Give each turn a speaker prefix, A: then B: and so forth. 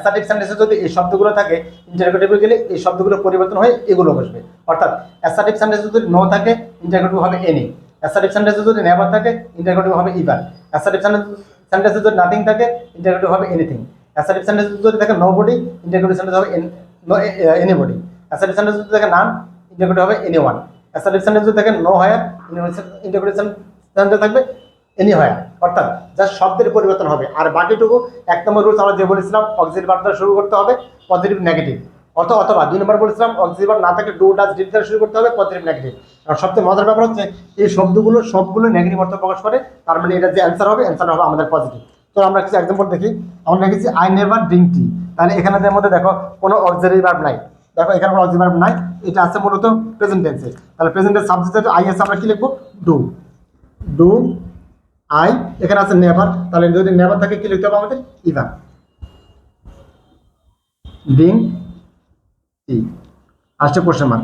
A: Assertive সেন্টেন্সে যদি এই শব্দগুলো থাকে, ইন্টারোগেটিভে গেলে এই শব্দগুলো পরিবর্তন হয়ে এগুলো বসবে। অর্থাৎ অ্যাসার্টিভ সেন্টেন্সে যদি নো থাকে, ইন্টারোগেটিভ হবে এনি। অ্যাসার্টিভ সেন্টেন্সে যদি নেভার থাকে, ইন্টারোগেটিভ হবে ইভার। অ্যাসার্টিভ সেন্টেন্সে যদি নাথিং থাকে, ইন্টারোগেটিভ হবে এনিথিং। অ্যাসার্টিভ সেন্টেন্সে যদি থাকে নো বডি, ইন্টারোগেটিভ সেন্টেন্স হবে এনিবডি। অ্যাসার্টিভ সেন্টেন্সে যদি থাকে নান, ইন্টারোগেটিভ হবে এনিওয়ান। অ্যাসার্টিভ সেন্টেন্স যদি থাকে নো হায়ার, ইন্টারোগেটিভ সেন্টেন্স থাকবে এনি হায়ার। অর্থাৎ যা শব্দের পরিবর্তন হবে। আর বাকিটুকু 1 নম্বর রুলস আমরা যে বলেছিলাম, অক্সিলারি ভার্ব দ্বারা শুরু করতে হবে, পজিটিভ নেগেটিভ। অথবা 2 নম্বর বলেছিলাম অক্সিলারি ভার্ব না থাকে ডু ডাজ ডিড দ্বারা শুরু করতে হবে, পজিটিভ নেগেটিভ। আর সবচেয়ে মজার ব্যাপার হচ্ছে এই শব্দগুলো সবগুলো নেগেটিভ অর্থ প্রকাশ করে, তার মানে এটা যে অ্যান্সার হবে আমাদের পজিটিভ। তো আমরা কিছু এক্সাম্পল দেখি। আমরা লিখেছি আই নেভার ড্রিঙ্ক টি। তাহলে এখানে মধ্যে দেখো কোনো অক্সিলারি ভার্ব নাই, দেখো এখানে কোনো অক্সিলারি ভার্ব নাই, এটা আছে মূলত প্রেজেন্ট টেন্সে। তাহলে প্রেজেন্টের সাবজেক্টে আই আছে, আমরা কি লিখবো? ডু। ডু আই, এখানে আছে নেভার, তাহলে যদি নেভার থাকে কি লিখতে হবে আমাদের? ইভার। Drink tea. আসছে কোশ্চেন মার্ক।